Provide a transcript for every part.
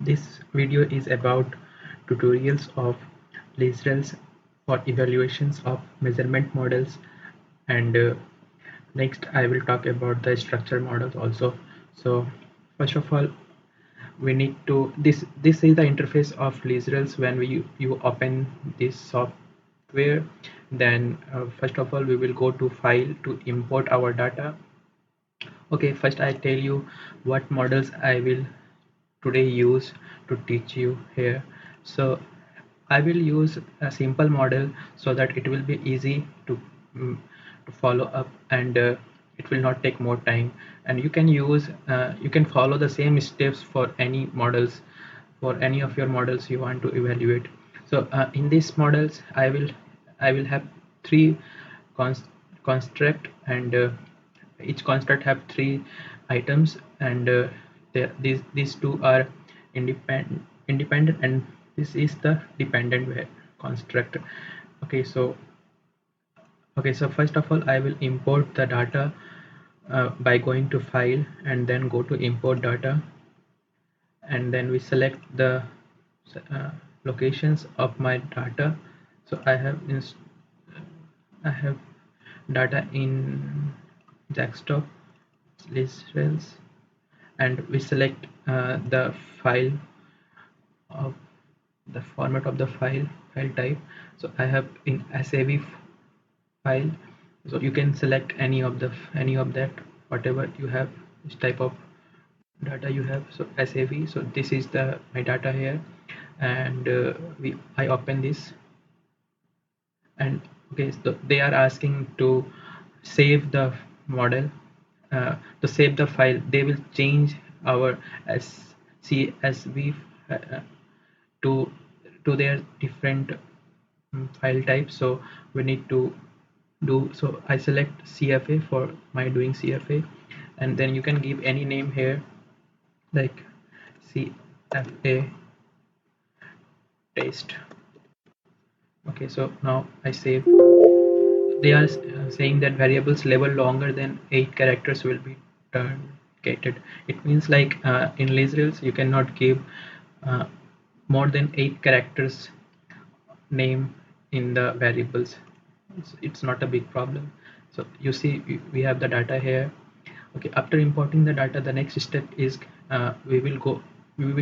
This video is about tutorials of Lisrels for evaluations of measurement models, and next I will talk about the structure models also. So first of all, we need to this is the interface of Lisrels when you open this software. Then first of all, we will go to file to import our data. Okay, first I tell you what models I will today use to teach you here. So I will use a simple model so that it will be easy mm, to follow up, and it will not take more time, and you can follow the same steps for any models, for any of your models you want to evaluate. So in these models I will have three const construct, and each construct have three items, and these two are independent, and this is the dependent construct. Okay, so first of all I will import the data by going to file and then go to import data, and then we select the uh, locations of my data. So I have data in desktop Lisrels, and we select the file of the format of the file type. So I have in SAV file, so you can select any of that, whatever you have, this type of data you have. So SAV, so this is the my data here, and I open this, and okay, so they are asking to save the model. To save the file, they will change our CSV uh, to their different file types. So we need to do, so I select CFA for my doing CFA, and then you can give any name here like CFA taste. Okay, so now I save. They are saying that variables level longer than 8 characters will be truncated. It means like in Lisrels you cannot give uh, more than 8 characters name in the variables. It's not a big problem. So you see we have the data here. Okay, after importing the data, the next step is we will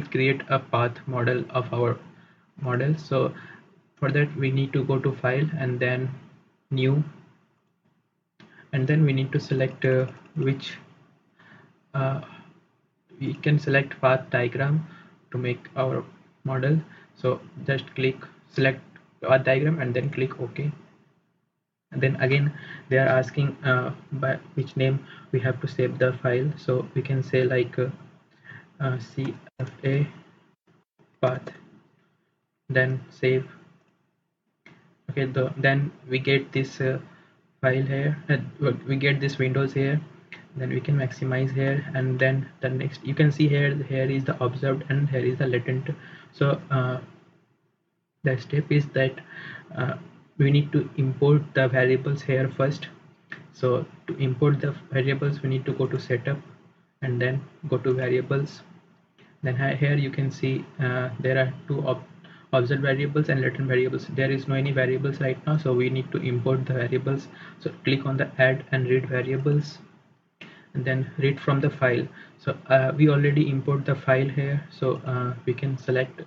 create a path model of our model. So for that we need to go to file and then new, and then we need to select which uh, we can select path diagram to make our model. So just click select path diagram and then click OK. And then again they are asking by which name we have to save the file. So we can say like CFA path, then save. Okay, then we get this file here, we get this windows here, then we can maximize here, and then the next you can see here is the observed and here is the latent. So the step is that uh, we need to import the variables here first. So to import the variables we need to go to setup and then go to variables. Then here you can see there are two observed variables and latent variables. There is no any variables right now, so we need to import the variables. So click on the add and read variables, and then read from the file. So we already import the file here, so we can select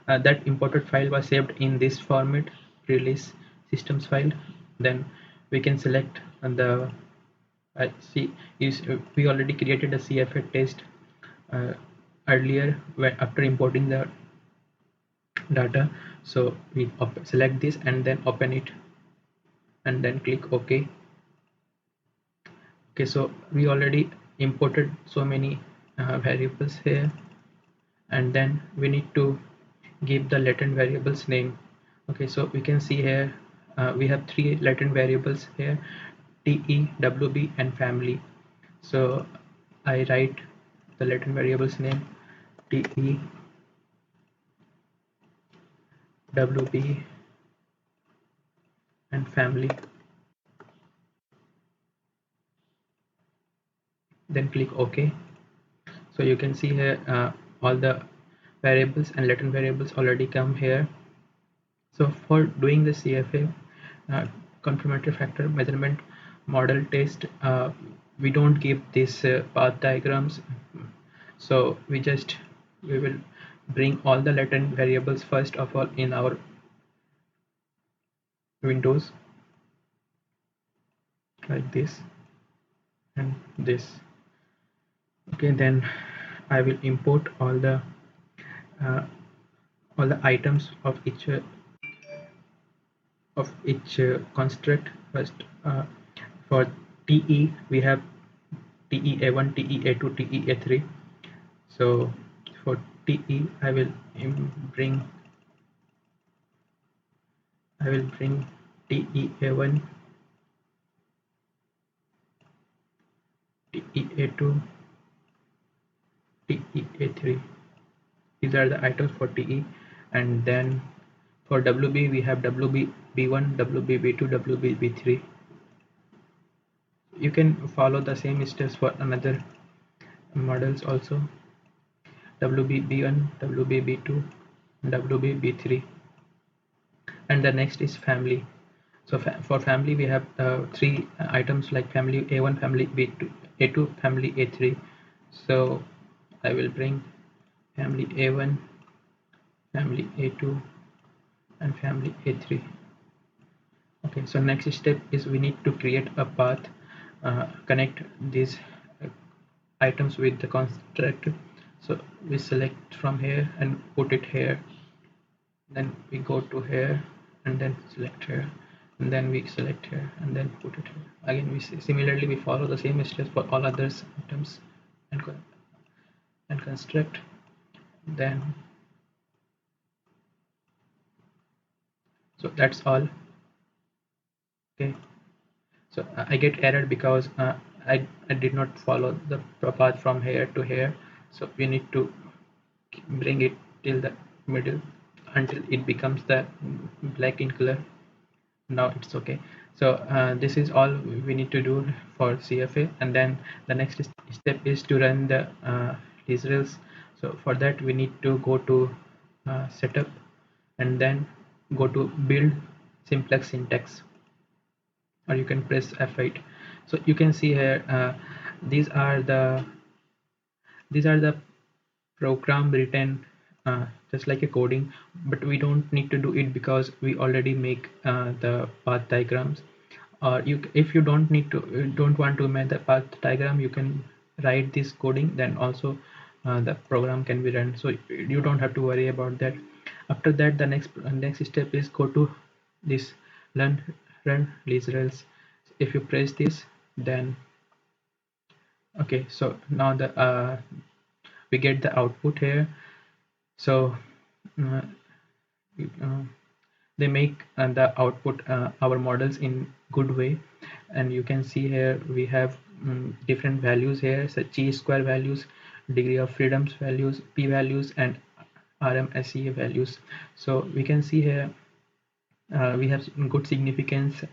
that imported file was saved in this format, release systems file. Then we can select the see is we already created a CFA test uh, earlier after importing the data. So we select this and then open it and then click OK. Okay, so we already imported so many variables here, and then we need to give the latent variables name. Okay, so we can see here we have three latent variables here: TE, WB, and family. So I write the latent variables name TE, WB, and family, then click OK. So you can see here all the variables and latent variables already come here. So for doing the CFA, confirmatory factor measurement model test, we don't give these path diagrams. So we will bring all the latent variables first of all in our windows, like this and this. Okay, then I will import uh, all the items of each construct first. For TE we have TE-A1, TE-A2, TE-A3. So for TE bring I will bring TE-A1, TE-A2, TE-A3. These are the items for TE, and then for WB we have WB1, WB2, WB3. You can follow the same steps for another models also. WB1, WB2, WB3, and the next is family. So for family we have three items like family A1, family B2, A2, family A3. So I will bring family A1, family A2, and family A3. Okay, so next step is we need to create a path, connect these uh, items with the construct. So we select from here and put it here, then we go to here and then select here, and then we select here and then put it here again. Similarly we follow the same steps for all others items and construct. Then so that's all. Okay, so I get error because I did not follow the path from here to here. So we need to bring it till the middle until it becomes the black in color. Now it's okay. So this is all we need to do for CFA, and then the next step is to run the Lisrels. So for that we need to go to setup and then go to build simplex syntax, or you can press F8. So you can see here these are the program written just like a coding, but we don't need to do it because we already make the path diagrams. Or if you don't want to make the path diagram, you can write this coding, then also the program can be run, so you don't have to worry about that. After that, the next step is go to this run Lisrels. If you press this, then okay, so now we get the output here. So uh, uh, they make the output our models in good way, and you can see here we have different values here, such chi-square values, degree of freedoms values, p values, and RMSE values. So we can see here we have good significance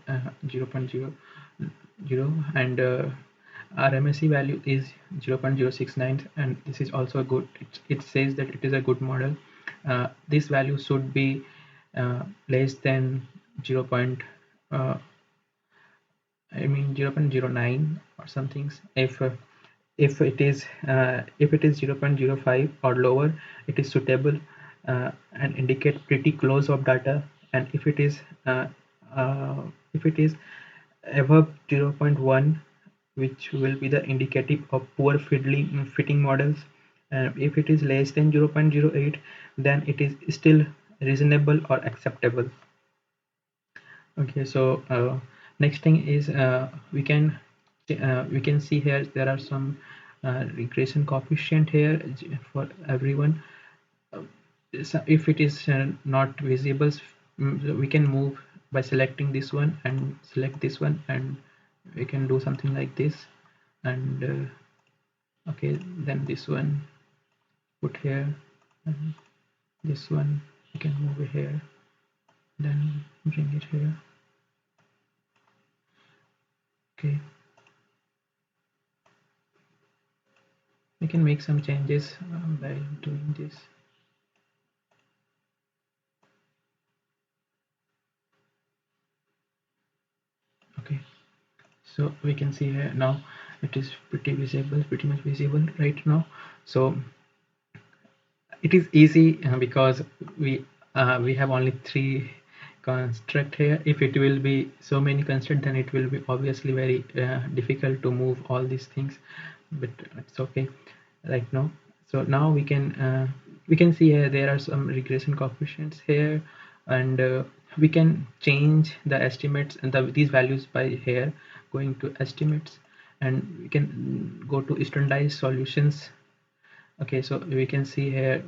0 0.00, and RMSE value is 0.069, and this is also good. It says that it is a good model. This value should be less than 0. I mean 0.09 or something. If it is 0.05 or lower, it is suitable and indicate pretty close of data. And uh, if it is above 0.1, which will be the indicative of poor fitting models. And if it is less than 0.08, then it is still reasonable or acceptable. Okay, so next thing is we can see here there are some regression coefficient here for everyone. So if it is not visible, we can move by selecting this one and select this one, and we can do something like this. And okay, then this one put here, and this one we can move here, then bring it here. Okay, we can make some changes by doing this. So we can see here now it is pretty much visible right now. So it is easy because we have only three construct here. If it will be so many construct, then it will be obviously very difficult to move all these things, but it's okay right now. So now we can see here there are some regression coefficients here, and we can change the estimates and these values by here, going to estimates, and we can go to standardized solutions. Okay, so we can see here,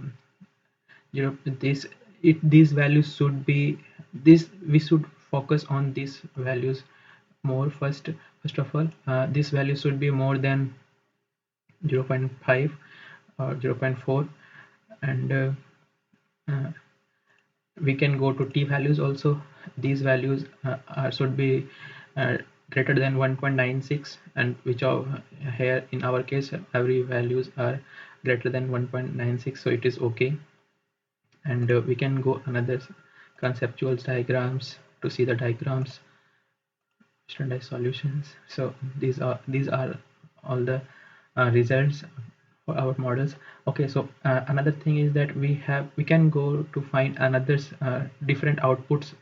you know, these values should be this we should focus on these values more. First of all, this value should be more than 0.5 or 0.4, and uh, we can go to t values also. These values should be uh, greater than 1.96, and which are here in our case every values are greater than 1.96, so it is okay. And we can go another conceptual diagrams to see the diagrams, standardized solutions. So these are all the results for our models. Okay, so another thing is that we can go to find another different outputs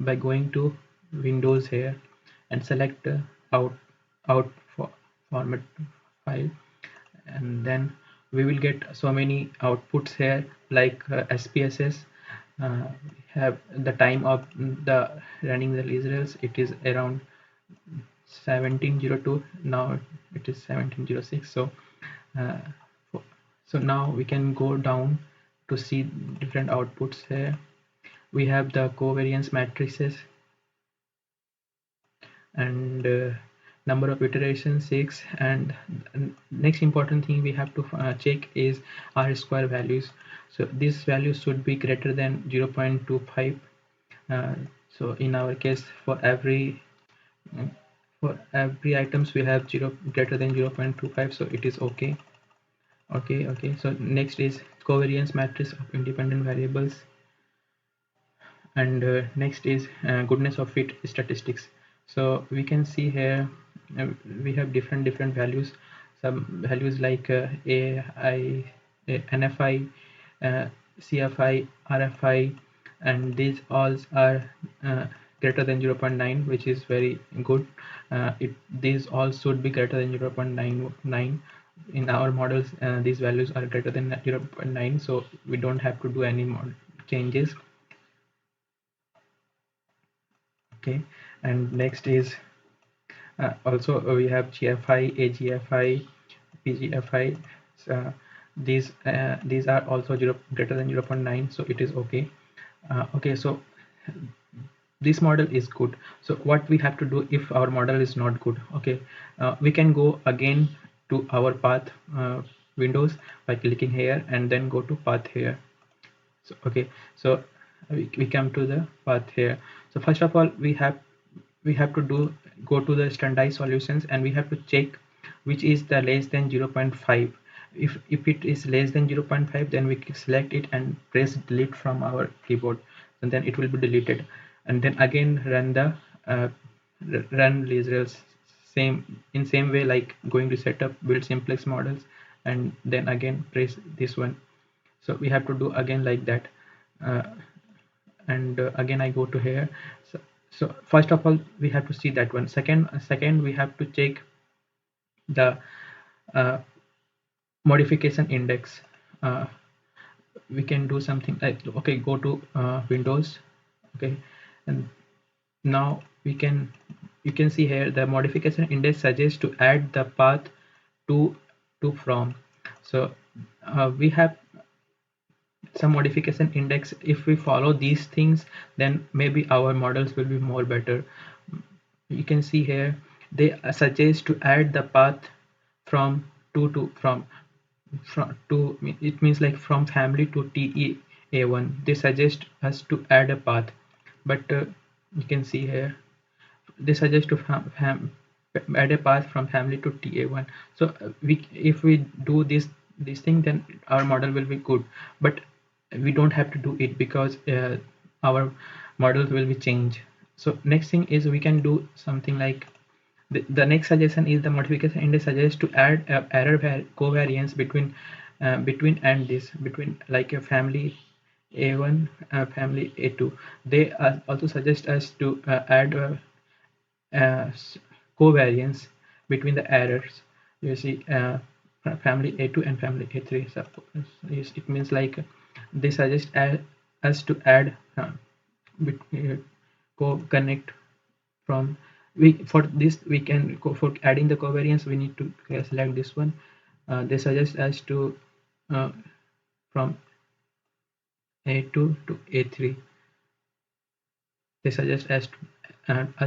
by going to Windows here and select out out for format file, and then we will get so many outputs here like SPSS. We have the time of the running the Lisrels, it is around 1702. Now it is 1706. So uh, so now we can go down to see different outputs here. We have the covariance matrices, and number of iterations 6, and next important thing we have to check is r square values. So these values should be greater than 0.25. uh, so in our case for every items we have 0 greater than 0.25, so it is okay. Okay, so next is covariance matrix of independent variables, and next is goodness of fit statistics. So we can see here we have different values. Some values like AI, NFI, uh, CFI, RFI, and these all are greater than 0.9, which is very good. These all should be greater than 0.99. In our models these values are greater than 0.9, so we don't have to do any more changes. Okay, and next is also we have GFI, AGFI, PGFI. uh, these are also 0 greater than 0.9, so it is okay. Okay, so this model is good. So what we have to do if our model is not good? Okay, we can go again to our path windows by clicking here and then go to path here. So okay, so we come to the path here. So first of all we have to do go to the standardized solutions, and we have to check which is the less than 0.5. If it is less than 0.5, then we can select it and press delete from our keyboard, and then it will be deleted, and then again run the uh, run Lisrel same way, like going to setup build simplex models, and then again press this one. So we have to do again like that. uh, and again I go to here. So first of all we have to see that one. Second we have to check the uh, modification index. uh, we can do something like, okay, go to Windows. Okay, and now you can see here the modification index suggests to add the path to from. So we have some modification index. If we follow these things, then maybe our models will be more better. You can see here they suggest to add the path from to from to it means like from family to TEA1. They suggest us to add a path, but you can see here they suggest to add a path from family to TA1. So we if we do this thing, then our model will be good, but we don't have to do it because our models will be changed. So next thing is we can do something like The next suggestion is the modification index suggests to add error covariance between and this between like a family A1 family A2. They also suggest us to add uh, covariance between the errors. You see family A2 and family A3. So it means like they suggest us to add connect from we for this we can go for adding the covariance. We need to select this one. They suggest us to uh, from A2 to A3. They suggest us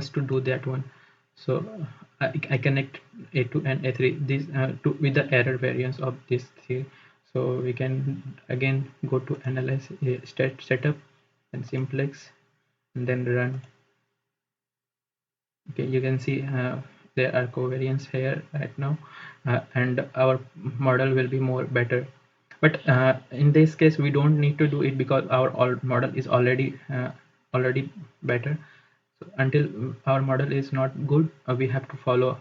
to do that one. So I connect A2 and A3 these to with the error variance of these three. So we can again go to analyze setup and simplex and then run. Okay, you can see there are covariance here right now, and our model will be more better. But in this case we don't need to do it because our model is already better. So until our model is not good, we have to follow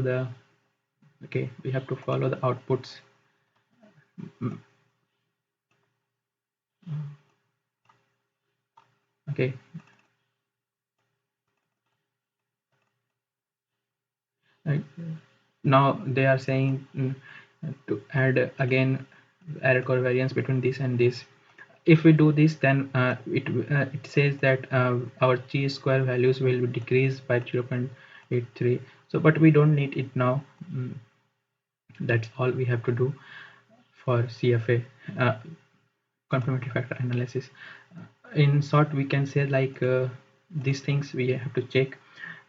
the okay, we have to follow the outputs. Mm, okay, right. Now they are saying to add again error covariance between this and this. If we do this, then it says that our chi-square values will decrease by 0.83. So but we don't need it now. That's all we have to do for CFA, confirmatory factor analysis. In short, we can say like these things we have to check.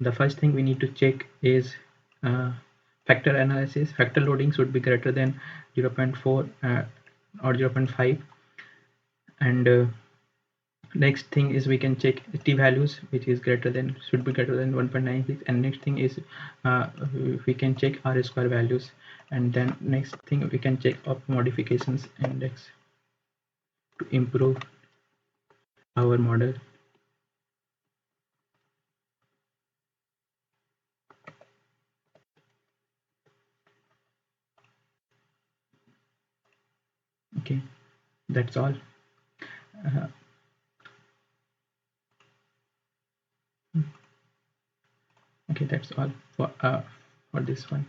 The first thing we need to check is uh, factor analysis. Factor loading should be greater than 0.4 or 0.5, and next thing is we can check t values, which is greater than should be greater than 1.96. And next thing is uh, we can check r square values, and then next thing we can check of modifications index to improve our model. Okay, that's all. uh, okay, that's all for this one.